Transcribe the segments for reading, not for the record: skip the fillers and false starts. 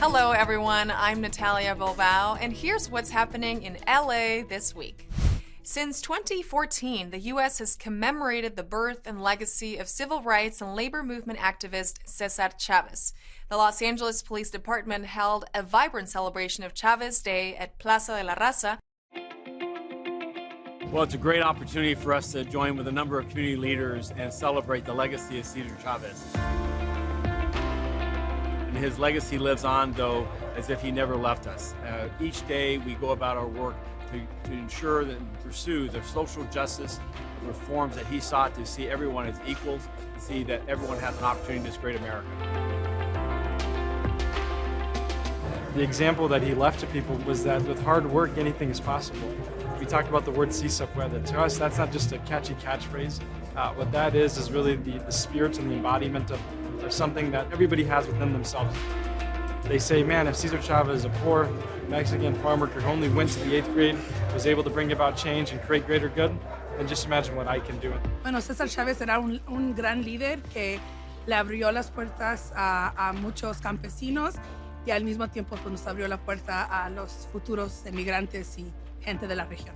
Hello, everyone. I'm Natalia Bilbao, and here's what's happening in LA this week. Since 2014, the U.S. has commemorated the birth and legacy of civil rights and labor movement activist Cesar Chavez. The Los Angeles Police Department held a vibrant celebration of Chavez Day at Plaza de la Raza. Well, it's a great opportunity for us to join with a number of community leaders and celebrate the legacy of Cesar Chavez. And his legacy lives on, though, as if he never left us. Each day we go about our work to ensure that we pursue the social justice reforms that he sought, to see everyone as equals, to see that everyone has an opportunity in this great America. The example that he left to people was that with hard work, anything is possible. We talked about the word "si se puede." To us, that's not just a catchy catchphrase. What that is really the spirit and the embodiment of something that everybody has within themselves. They say, man, if Cesar Chavez, a poor Mexican farm worker who only went to the 8th grade, was able to bring about change and create greater good, then just imagine what I can do. Bueno, Cesar Chavez era un gran líder que le abrió las puertas a muchos campesinos y al mismo tiempo pues, nos abrió la puerta a los futuros emigrantes y gente de la región.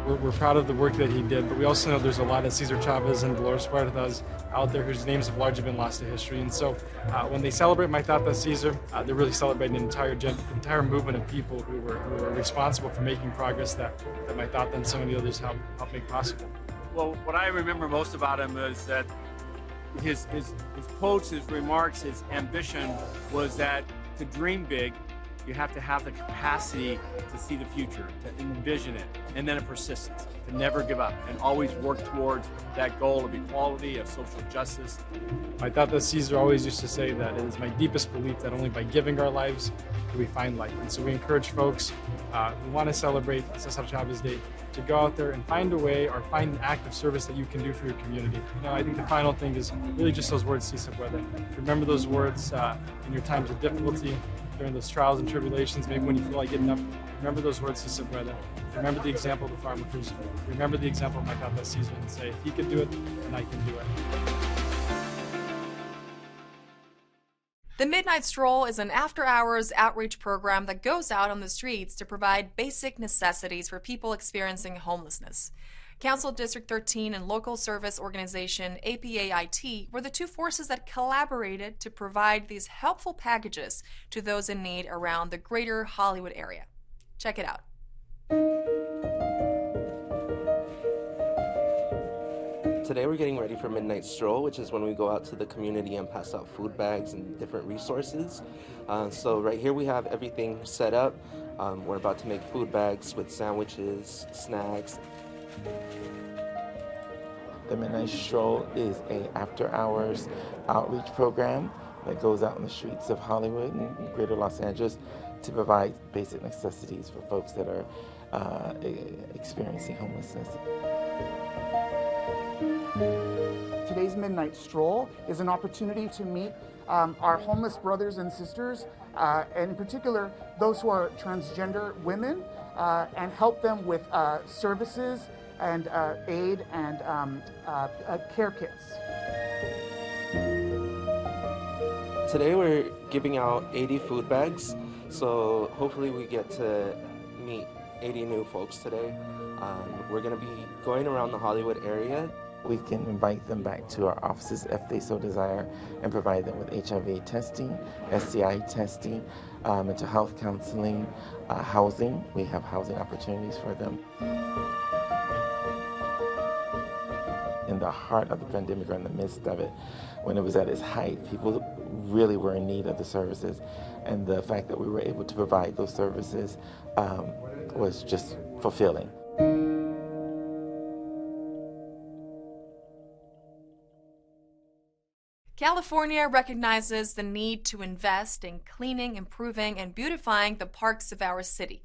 We're proud of the work that he did, but we also know there's a lot of Cesar Chavez and Dolores Huertas out there whose names have largely been lost to history. And so when they celebrate My Tata Cesar, they're really celebrating an entire movement of people who were responsible for making progress that My Tata and so many others helped make possible. Well, what I remember most about him is that his quotes, his remarks, his ambition was that to dream big, you have to have the capacity to see the future, to envision it, and then a persistence, to never give up, and always work towards that goal of equality, of social justice. My Tata Cesar always used to say that it is my deepest belief that only by giving our lives do we find life. And so we encourage folks who want to celebrate Cesar Chavez Day to go out there and find a way or find an act of service that you can do for your community. I think the final thing is really just those words, si se puede. Remember those words in your times of difficulty, during those trials and tribulations, maybe when you feel like getting up. Remember those words, si se puede. Remember the example of the farm workers. Remember the example of my Tata Cesar and say, if he could do it, then I can do it. The Midnight Stroll is an after-hours outreach program that goes out on the streets to provide basic necessities for people experiencing homelessness. Council District 13 and local service organization APAIT were the two forces that collaborated to provide these helpful packages to those in need around the greater Hollywood area. Check it out. Today we're getting ready for Midnight Stroll, which is when we go out to the community and pass out food bags and different resources. So right here we have everything set up. We're about to make food bags with sandwiches, snacks. The Midnight Stroll is an after-hours outreach program that goes out in the streets of Hollywood and greater Los Angeles to provide basic necessities for folks that are experiencing homelessness. Today's Midnight Stroll is an opportunity to meet our homeless brothers and sisters, and in particular those who are transgender women, and help them with services and aid and care kits. Today we're giving out 80 food bags, so hopefully we get to meet 80 new folks today. We're going to be going around the Hollywood area. We can invite them back to our offices if they so desire and provide them with HIV testing, STI testing, mental health counseling, housing. We have housing opportunities for them. In the heart of the pandemic, or in the midst of it, when it was at its height, people really were in need of the services. And the fact that we were able to provide those services was just fulfilling. California recognizes the need to invest in cleaning, improving, and beautifying the parks of our city.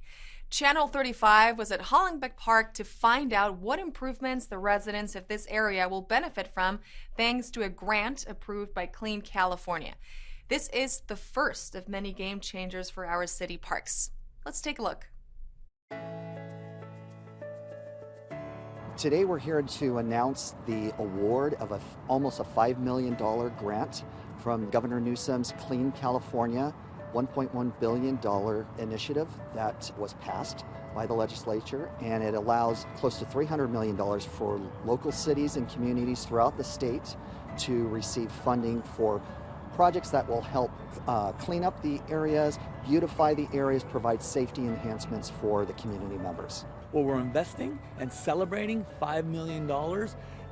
Channel 35 was at Hollenbeck Park to find out what improvements the residents of this area will benefit from thanks to a grant approved by Clean California. This is the first of many game changers for our city parks. Let's take a look. Today we're here to announce the award of almost a $5 million grant from Governor Newsom's Clean California $1.1 billion initiative that was passed by the legislature, and it allows close to $300 million for local cities and communities throughout the state to receive funding for projects that will help clean up the areas, beautify the areas, provide safety enhancements for the community members. Well, we're investing and celebrating $5 million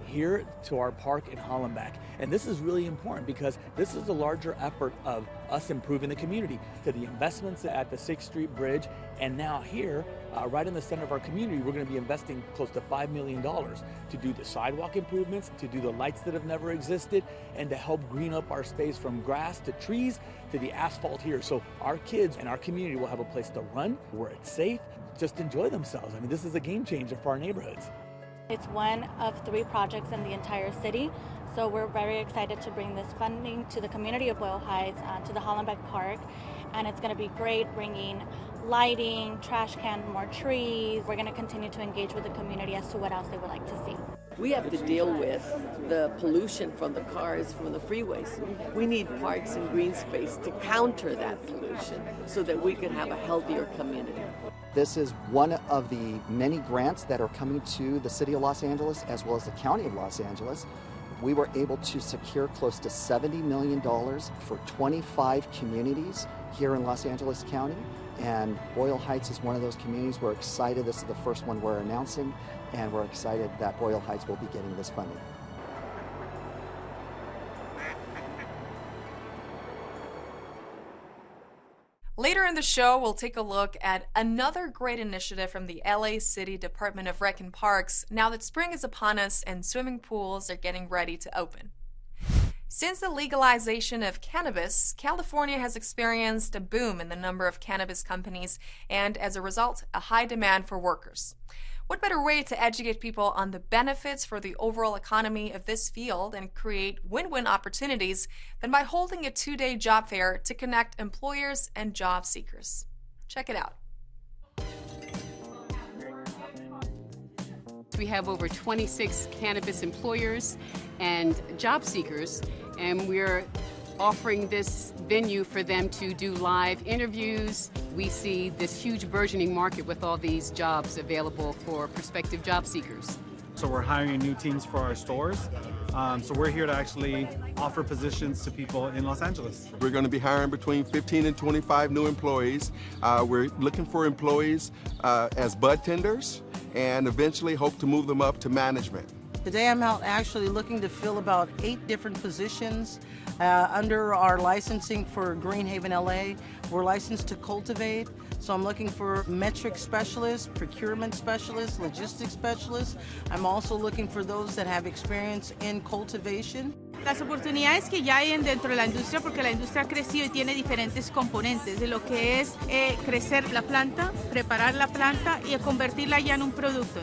here to our park in Hollenbeck. And this is really important because this is a larger effort of us improving the community, to the investments at the 6th Street Bridge, and now here, right in the center of our community, we're going to be investing close to $5 million to do the sidewalk improvements, to do the lights that have never existed, and to help green up our space from grass to trees to the asphalt here. So our kids and our community will have a place to run where it's safe, just enjoy themselves. I mean, this is a game changer for our neighborhoods. It's one of 3 projects in the entire city, so we're very excited to bring this funding to the community of Boyle Heights, to the Hollenbeck Park, and it's going to be great bringing lighting, trash can, more trees. We're going to continue to engage with the community as to what else they would like to see. We have to deal with the pollution from the cars, from the freeways. We need parks and green space to counter that pollution so that we can have a healthier community. This is one of the many grants that are coming to the City of Los Angeles as well as the County of Los Angeles. We were able to secure close to $70 million for 25 communities here in Los Angeles County, and Boyle Heights is one of those communities. We're excited. This is the first one we're announcing, and we're excited that Boyle Heights will be getting this funding. Later in the show, we'll take a look at another great initiative from the LA City Department of Rec and Parks now that spring is upon us and swimming pools are getting ready to open. Since the legalization of cannabis, California has experienced a boom in the number of cannabis companies and, as a result, a high demand for workers. What better way to educate people on the benefits for the overall economy of this field and create win-win opportunities than by holding a 2-day job fair to connect employers and job seekers? Check it out. We have over 26 cannabis employers and job seekers, and we're offering this venue for them to do live interviews. We see this huge burgeoning market with all these jobs available for prospective job seekers. So we're hiring new teams for our stores. So we're here to actually offer positions to people in Los Angeles. We're going to be hiring between 15 and 25 new employees. We're looking for employees as bud tenders and eventually hope to move them up to management. Today I'm out actually looking to fill about 8 different positions under our licensing for Greenhaven, LA. We're licensed to cultivate, so I'm looking for metric specialists, procurement specialists, logistics specialists. I'm also looking for those that have experience in cultivation. Las oportunidades que ya hay dentro de la industria, porque la industria ha crecido y tiene diferentes componentes de lo que es crecer la planta, preparar la planta y convertirla ya en un producto.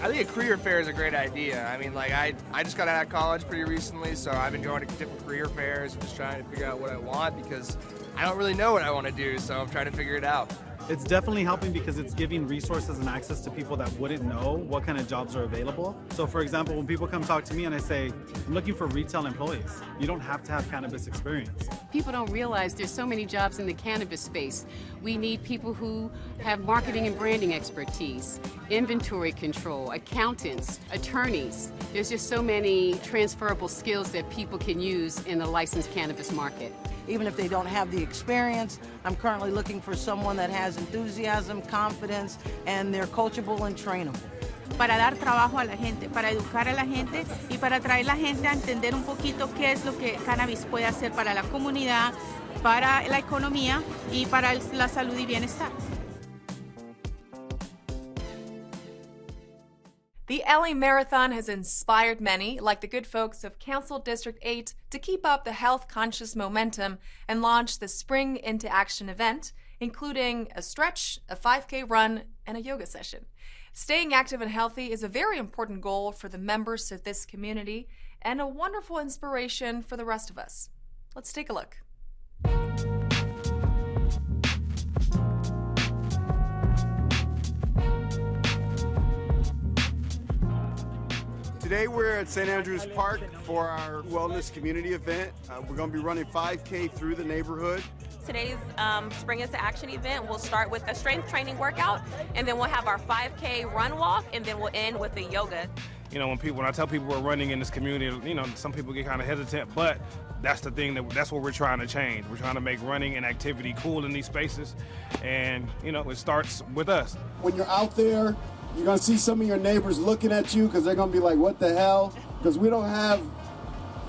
I think a career fair is a great idea. I mean, like I just got out of college pretty recently, so I've been going to different career fairs and just trying to figure out what I want because I don't really know what I want to do, so I'm trying to figure it out. It's definitely helping because it's giving resources and access to people that wouldn't know what kind of jobs are available. So for example, when people come talk to me and I say, I'm looking for retail employees, you don't have to have cannabis experience. People don't realize there's so many jobs in the cannabis space. We need people who have marketing and branding expertise, inventory control, accountants, attorneys. There's just so many transferable skills that people can use in the licensed cannabis market. Even if they don't have the experience, I'm currently looking for someone that has enthusiasm, confidence, and they're coachable and trainable. Para dar trabajo a la gente, para educar a la gente y para traer a la gente a entender un poquito qué es lo que cannabis puede hacer para la comunidad, para la economía y para la salud y bienestar. The LA Marathon has inspired many, like the good folks of Council District 8, to keep up the health-conscious momentum and launch the Spring into Action event, including a stretch, a 5K run, and a yoga session. Staying active and healthy is a very important goal for the members of this community and a wonderful inspiration for the rest of us. Let's take a look. Today we're at St. Andrews Park for our wellness community event. We're going to be running 5K through the neighborhood. Today's Spring into Action event will start with a strength training workout, and then we'll have our 5K run walk, and then we'll end with the yoga. You know, when I tell people we're running in this community, you know, some people get kind of hesitant, but that's the thing, that's what we're trying to change. We're trying to make running and activity cool in these spaces, and, you know, it starts with us. When you're out there, you're going to see some of your neighbors looking at you because they're going to be like, what the hell? Because we don't have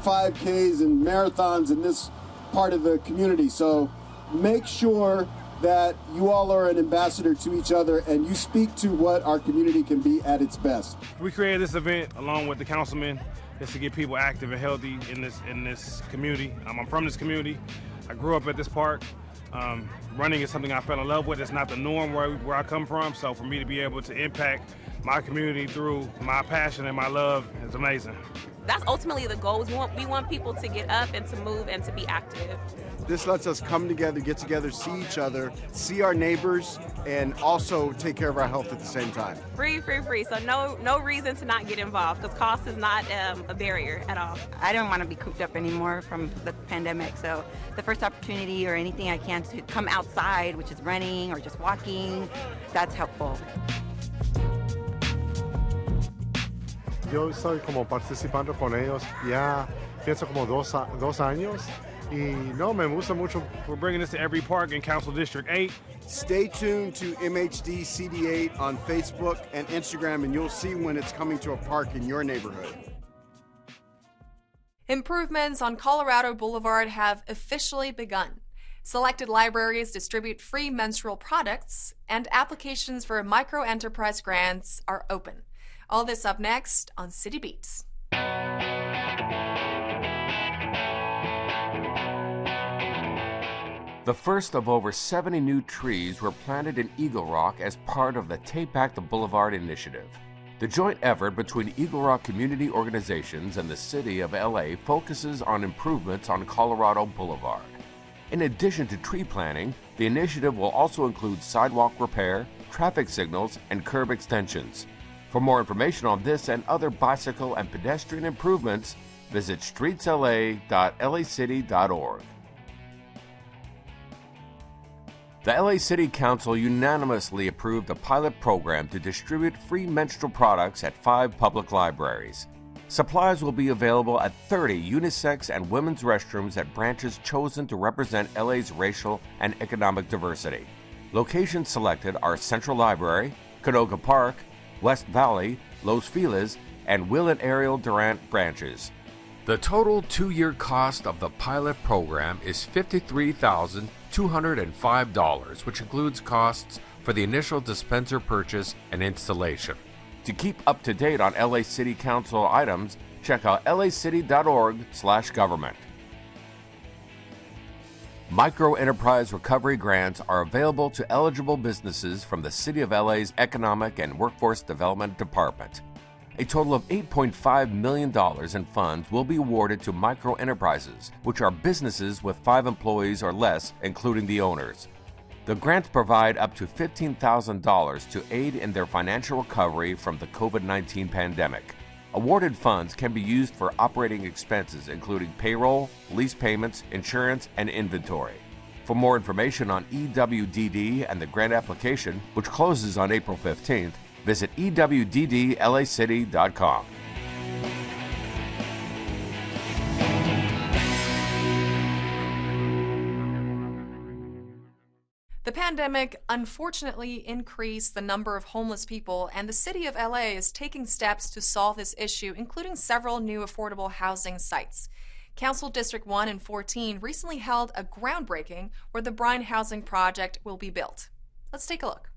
5Ks and marathons in this part of the community. So make sure that you all are an ambassador to each other and you speak to what our community can be at its best. We created this event along with the councilman just to get people active and healthy in this community. I'm from this community. I grew up at this park. Running is something I fell in love with. It's not the norm where I come from, so for me to be able to impact my community through my passion and my love is amazing. That's ultimately the goal. We want people to get up and to move and to be active. This lets us come together, get together, see each other, see our neighbors, and also take care of our health at the same time. Free. So no reason to not get involved, because cost is not a barrier at all. I don't want to be cooped up anymore from the pandemic, so the first opportunity or anything I can to come outside, which is running or just walking, that's helpful. Yo soy como participando con ellos ya pienso como dos años y no me gusta mucho. We're bringing this to every park in Council District 8. Stay tuned to MHD CD8 on Facebook and Instagram, and you'll see when it's coming to a park in your neighborhood. Improvements on Colorado Boulevard have officially begun. Selected libraries distribute free menstrual products, and applications for micro-enterprise grants are open. All this up next on City Beats. The first of over 70 new trees were planted in Eagle Rock as part of the Take Back the Boulevard initiative. The joint effort between Eagle Rock community organizations and the City of LA focuses on improvements on Colorado Boulevard. In addition to tree planting, the initiative will also include sidewalk repair, traffic signals, and curb extensions. For more information on this and other bicycle and pedestrian improvements, visit streetsla.lacity.org. The LA City Council unanimously approved a pilot program to distribute free menstrual products at 5 public libraries. Supplies will be available at 30 unisex and women's restrooms at branches chosen to represent LA's racial and economic diversity. Locations selected are Central Library, Canoga Park, West Valley, Los Feliz, and Will and Ariel Durant branches. The total 2-year cost of the pilot program is $53,205, which includes costs for the initial dispenser purchase and installation. To keep up to date on LA City Council items, check out lacity.org/government. Micro-enterprise recovery grants are available to eligible businesses from the City of LA's Economic and Workforce Development Department. A total of $8.5 million in funds will be awarded to micro-enterprises, which are businesses with 5 employees or less, including the owners. The grants provide up to $15,000 to aid in their financial recovery from the COVID-19 pandemic. Awarded funds can be used for operating expenses, including payroll, lease payments, insurance, and inventory. For more information on EWDD and the grant application, which closes on April 15th, visit ewddlacity.com. The pandemic unfortunately increased the number of homeless people, and the City of LA is taking steps to solve this issue, including several new affordable housing sites. Council District 1 and 14 recently held a groundbreaking where the Brine housing project will be built. Let's take a look.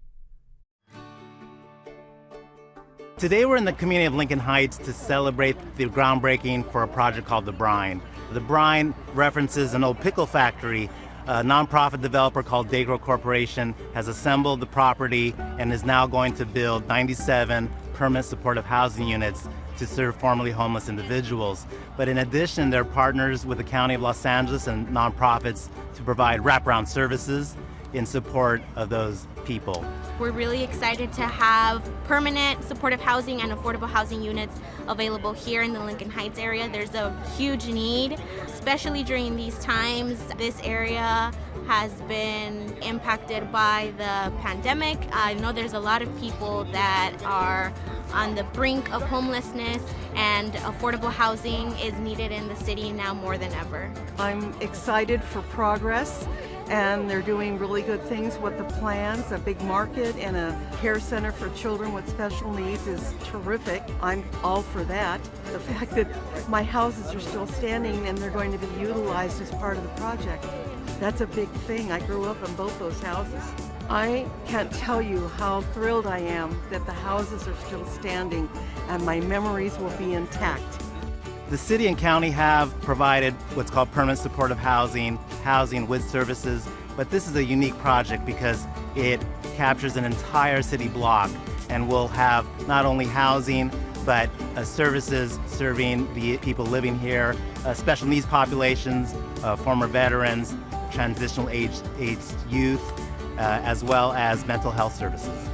Today we're in the community of Lincoln Heights to celebrate the groundbreaking for a project called the Brine. The Brine references an old pickle factory. A nonprofit developer called Dagro Corporation has assembled the property and is now going to build 97 permanent supportive housing units to serve formerly homeless individuals. But in addition, they're partners with the County of Los Angeles and nonprofits to provide wraparound services in support of those people. We're really excited to have permanent supportive housing and affordable housing units available here in the Lincoln Heights area. There's a huge need, especially during these times. This area has been impacted by the pandemic. I know there's a lot of people that are on the brink of homelessness, and affordable housing is needed in the city now more than ever. I'm excited for progress, and they're doing really good things with the plans. A big market and a care center for children with special needs is terrific. I'm all for that. The fact that my houses are still standing and they're going to be utilized as part of the project, that's a big thing. I grew up in both those houses. I can't tell you how thrilled I am that the houses are still standing and my memories will be intact. The city and county have provided what's called permanent supportive housing with services, but this is a unique project because it captures an entire city block and will have not only housing, but services serving the people living here, special needs populations, former veterans, transitional aged youth, as well as mental health services.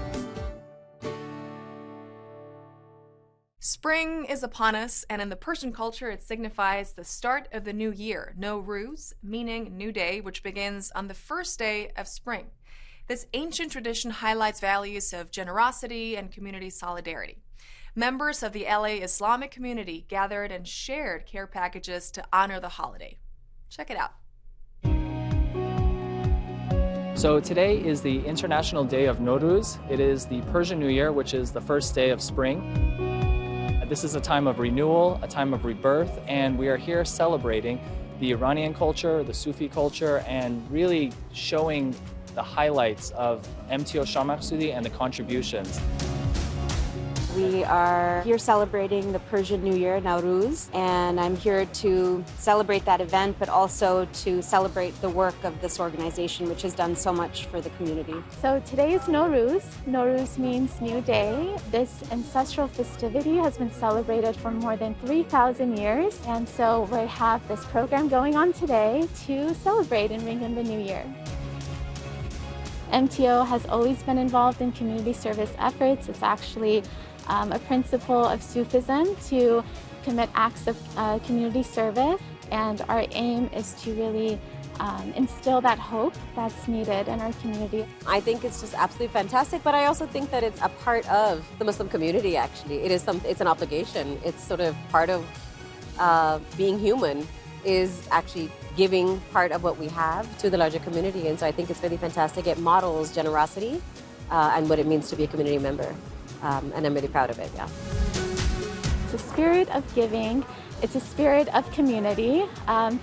Spring is upon us, and in the Persian culture, it signifies the start of the new year, Nowruz, meaning new day, which begins on the first day of spring. This ancient tradition highlights values of generosity and community solidarity. Members of the LA Islamic community gathered and shared care packages to honor the holiday. Check it out. So today is the International Day of Nowruz. It is the Persian New Year, which is the first day of spring. This is a time of renewal, a time of rebirth, and we are here celebrating the Iranian culture, the Sufi culture, and really showing the highlights of MTO Shah Maghsoudi and the contributions. We are here celebrating the Persian New Year, Nowruz, and I'm here to celebrate that event, but also to celebrate the work of this organization, which has done so much for the community. So today is Nowruz. Nowruz means new day. This ancestral festivity has been celebrated for more than 3,000 years, and so we have this program going on today to celebrate and ring in the new year. MTO has always been involved in community service efforts. It's actually a principle of Sufism to commit acts of community service, and our aim is to really instill that hope that's needed in our community. I think it's just absolutely fantastic, but I also think that it's a part of the Muslim community, actually. It's an obligation. It's sort of part of being human, is actually giving part of what we have to the larger community, and so I think it's really fantastic. It models generosity and what it means to be a community member. And I'm really proud of it, yeah. It's a spirit of giving. It's a spirit of community.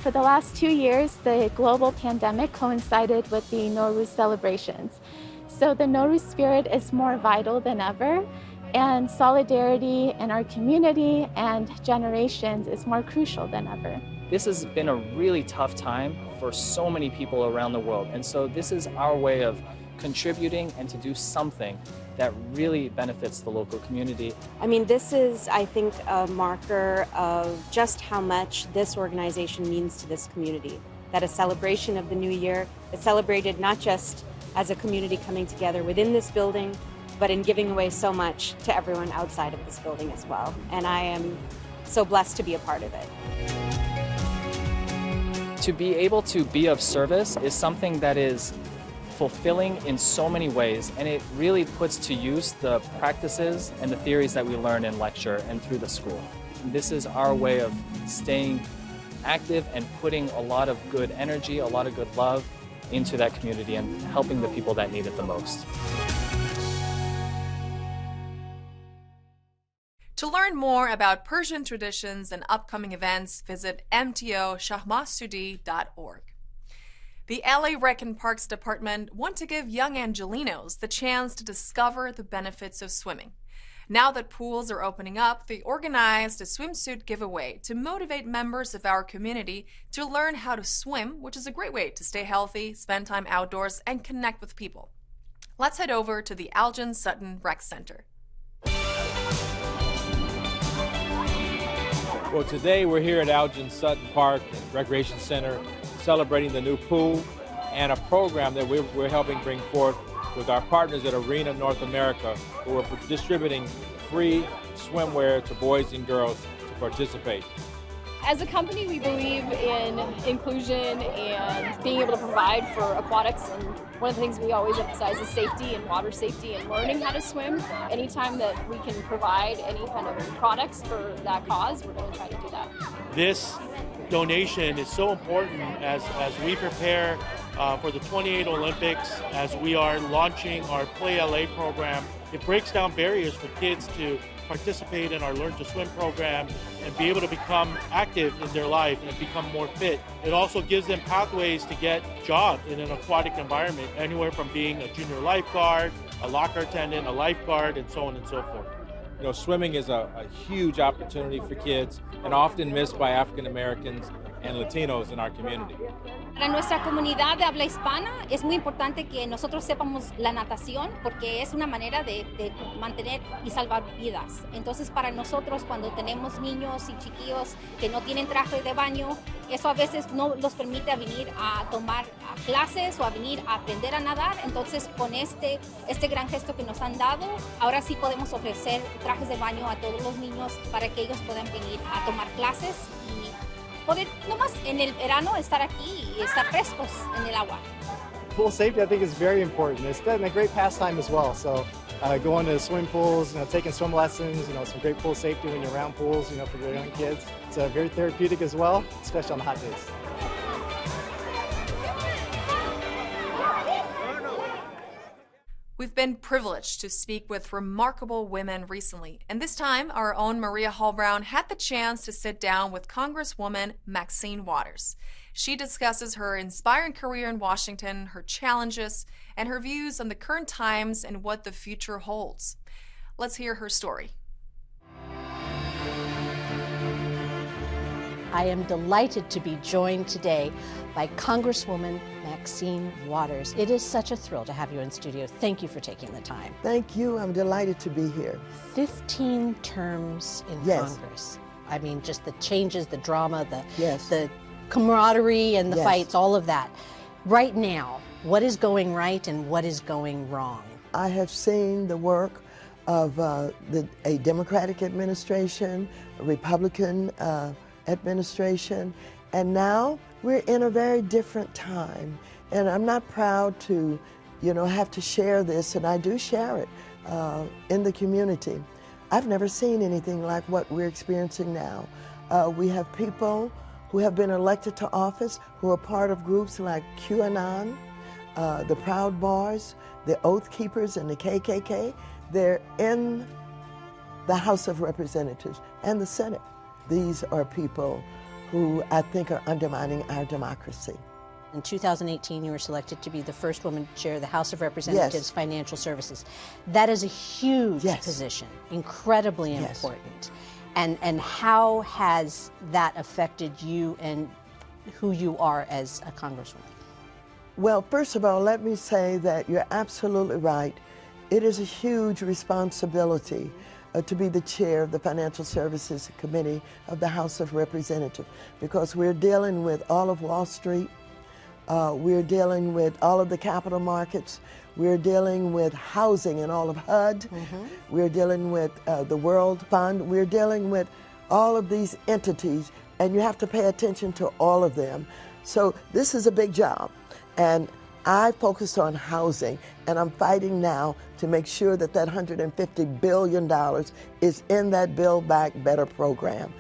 For the last 2 years, the global pandemic coincided with the Nowruz celebrations. So the Nowruz spirit is more vital than ever, and solidarity in our community and generations is more crucial than ever. This has been a really tough time for so many people around the world, and so this is our way of contributing and to do something that really benefits the local community. I mean, this is, I think, a marker of just how much this organization means to this community. That a celebration of the new year is celebrated not just as a community coming together within this building, but in giving away so much to everyone outside of this building as well. And I am so blessed to be a part of it. To be able to be of service is something that is fulfilling in so many ways, and it really puts to use the practices and the theories that we learn in lecture and through the school. This is our way of staying active and putting a lot of good energy, a lot of good love into that community and helping the people that need it the most. To learn more about Persian traditions and upcoming events, visit mtoshahmaghsoudi.org. The LA Rec and Parks Department want to give young Angelinos the chance to discover the benefits of swimming. Now that pools are opening up, they organized a swimsuit giveaway to motivate members of our community to learn how to swim, which is a great way to stay healthy, spend time outdoors, and connect with people. Let's head over to the Algin Sutton Rec Center. Well, today we're here at Algin Sutton Park and Recreation Center celebrating the new pool and a program that we're helping bring forth with our partners at Arena North America, who are distributing free swimwear to boys and girls to participate. As a company, we believe in inclusion and being able to provide for aquatics, and one of the things we always emphasize is safety and water safety and learning how to swim. Anytime that we can provide any kind of products for that cause, we're going to try to do that. This donation is so important as we prepare for the 28 Olympics, as we are launching our Play LA program. It breaks down barriers for kids to participate in our Learn to Swim program and be able to become active in their life and become more fit. It also gives them pathways to get jobs in an aquatic environment, anywhere from being a junior lifeguard, a locker attendant, a lifeguard, and so on and so forth. You know, swimming is a huge opportunity for kids and often missed by African Americans and Latinos in our community. Para nuestra comunidad de habla hispana es muy importante que nosotros sepamos la natación porque es una manera de mantener y salvar vidas. Entonces para nosotros cuando tenemos niños y chiquillos que no tienen traje de baño, eso a veces no los permite a venir a tomar clases o a venir a aprender a nadar. Entonces con este gran gesto que nos han dado, ahora sí podemos ofrecer trajes de baño a todos los niños para que ellos puedan venir a tomar clases y poder nomás en el verano estar aquí y estar frescos en el agua. Pool safety, I think, is very important. It's been a great pastime as well. So going to swim pools, taking swim lessons, some great pool safety when you're around pools, for your young kids. It's very therapeutic as well, especially on the hot days. We've been privileged to speak with remarkable women recently, and this time our own Maria Hall-Brown had the chance to sit down with Congresswoman Maxine Waters. She discusses her inspiring career in Washington, her challenges, and her views on the current times and what the future holds. Let's hear her story. I am delighted to be joined today by Congresswoman Maxine Waters. It is such a thrill to have you in studio. Thank you for taking the time. Thank you. I'm delighted to be here. 15 terms in Congress. I mean, just the changes, the drama, the camaraderie and the fights, all of that. Right now, what is going right and what is going wrong? I have seen the work of a Democratic administration, a Republican administration, and now we're in a very different time. And I'm not proud to, have to share this, and I do share it in the community. I've never seen anything like what we're experiencing now. We have people who have been elected to office who are part of groups like QAnon, the Proud Boys, the Oath Keepers, and the KKK. They're in the House of Representatives and the Senate. These are people who I think are undermining our democracy. In 2018, you were selected to be the first woman to chair the House of Representatives Financial Services. That is a huge position, incredibly important. And how has that affected you and who you are as a Congresswoman? Well, first of all, let me say that you're absolutely right. It is a huge responsibility to be the chair of the Financial Services Committee of the House of Representatives, because we're dealing with all of Wall Street, we're dealing with all of the capital markets, we're dealing with housing and all of HUD, we're dealing with the World Fund, we're dealing with all of these entities, and you have to pay attention to all of them. So this is a big job, and I focused on housing, and I'm fighting now to make sure that that $150 billion is in that Build Back Better program.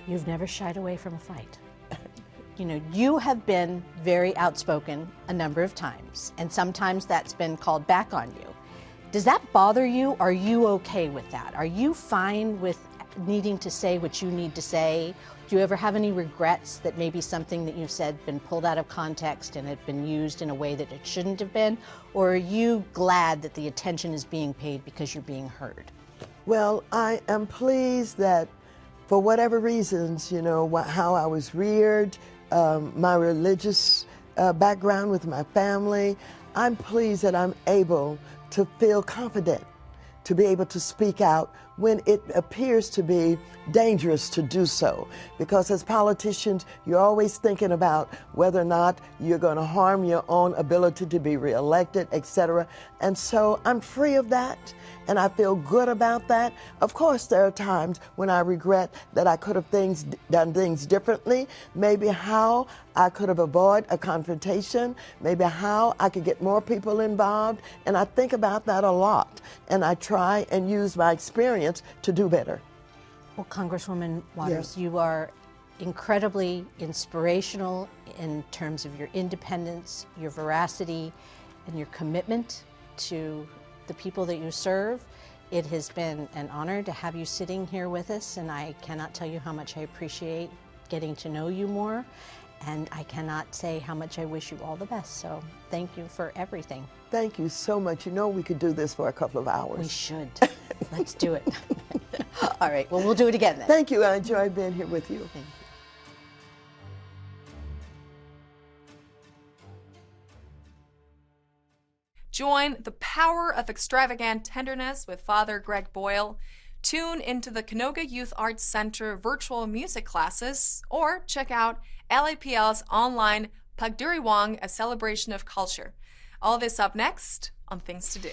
You've never shied away from a fight. You have been very outspoken a number of times, and sometimes that's been called back on you. Does that bother you? Are you okay with that? Are you fine with needing to say what you need to say? Do you ever have any regrets that maybe something that you've said been pulled out of context and had been used in a way that it shouldn't have been? Or are you glad that the attention is being paid because you're being heard? Well, I am pleased that for whatever reasons, how I was reared, my religious background with my family, I'm pleased that I'm able to feel confident to be able to speak out when it appears to be dangerous to do so. Because as politicians, you're always thinking about whether or not you're going to harm your own ability to be reelected, etc. And so I'm free of that, and I feel good about that. Of course, there are times when I regret that I could have done things differently, maybe how I could have avoided a confrontation, maybe how I could get more people involved, and I think about that a lot, and I try and use my experience to do better. Well, Congresswoman Waters, you are incredibly inspirational in terms of your independence, your veracity, and your commitment to the people that you serve. It has been an honor to have you sitting here with us, and I cannot tell you how much I appreciate getting to know you more, and I cannot say how much I wish you all the best. So thank you for everything. Thank you so much. You know, we could do this for a couple of hours. We should. Let's do it. All right, well, we'll do it again then. Thank you. I enjoyed being here with you. Thank you. Join the power of extravagant tenderness with Father Greg Boyle. Tune into the Canoga Youth Arts Center virtual music classes, or check out LAPL's online Pagdiriwang, a celebration of culture. All this up next on Things to Do.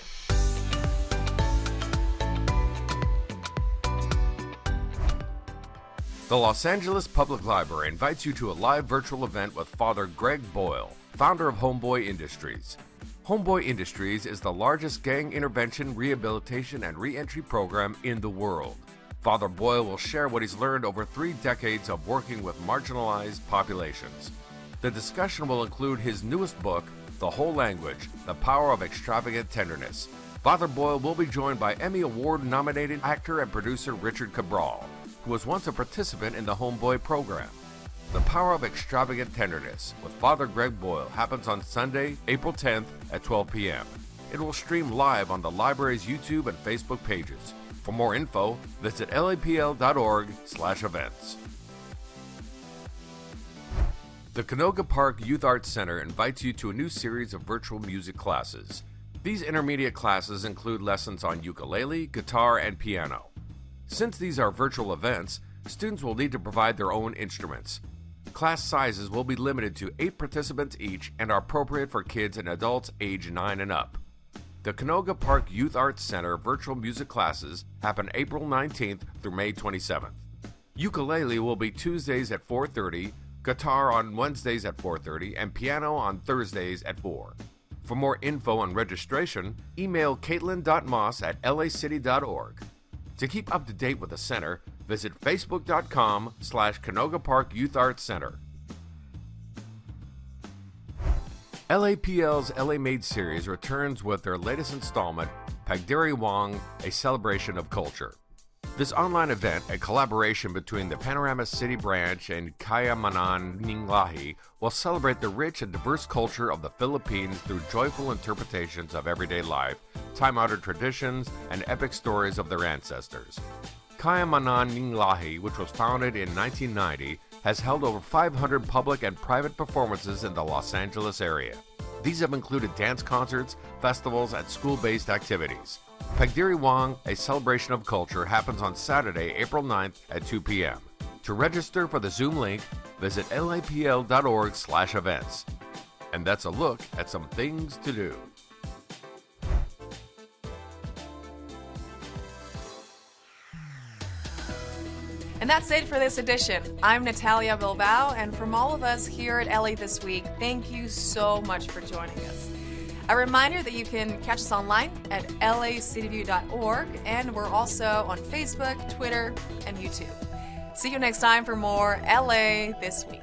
The Los Angeles Public Library invites you to a live virtual event with Father Greg Boyle, founder of Homeboy Industries. Homeboy Industries is the largest gang intervention, rehabilitation, and re-entry program in the world. Father Boyle will share what he's learned over 3 decades of working with marginalized populations. The discussion will include his newest book, The Whole Language, The Power of Extravagant Tenderness. Father Boyle will be joined by Emmy Award-nominated actor and producer Richard Cabral, who was once a participant in the Homeboy program. The Power of Extravagant Tenderness with Father Greg Boyle happens on Sunday, April 10th at 12 p.m. It will stream live on the library's YouTube and Facebook pages. For more info, visit lapl.org/events. The Canoga Park Youth Arts Center invites you to a new series of virtual music classes. These intermediate classes include lessons on ukulele, guitar, and piano. Since these are virtual events, students will need to provide their own instruments. Class sizes will be limited to 8 participants each and are appropriate for kids and adults age 9 and up. The Canoga Park Youth Arts Center virtual music classes happen April 19th through May 27th. Ukulele will be Tuesdays at 4:30, guitar on Wednesdays at 4:30, and piano on Thursdays at 4. For more info and registration, email caitlin.moss@lacity.org. To keep up to date with the center, visit facebook.com/Canoga Park Youth Arts Center. LAPL's LA Made series returns with their latest installment, Pagdiriwang, a celebration of culture. This online event, a collaboration between the Panorama City Branch and Kayamanan Ninglahi, will celebrate the rich and diverse culture of the Philippines through joyful interpretations of everyday life, time-honored traditions, and epic stories of their ancestors. Kayamanan Ninglahi, which was founded in 1990, has held over 500 public and private performances in the Los Angeles area. These have included dance concerts, festivals, and school-based activities. Pagdiriwang, a celebration of culture, happens on Saturday, April 9th at 2 p.m. To register for the Zoom link, visit lapl.org/events. And that's a look at some things to do. And that's it for this edition. I'm Natalia Bilbao, and from all of us here at LA This Week, thank you so much for joining us. A reminder that you can catch us online at lacityview.org, and we're also on Facebook, Twitter, and YouTube. See you next time for more LA This Week.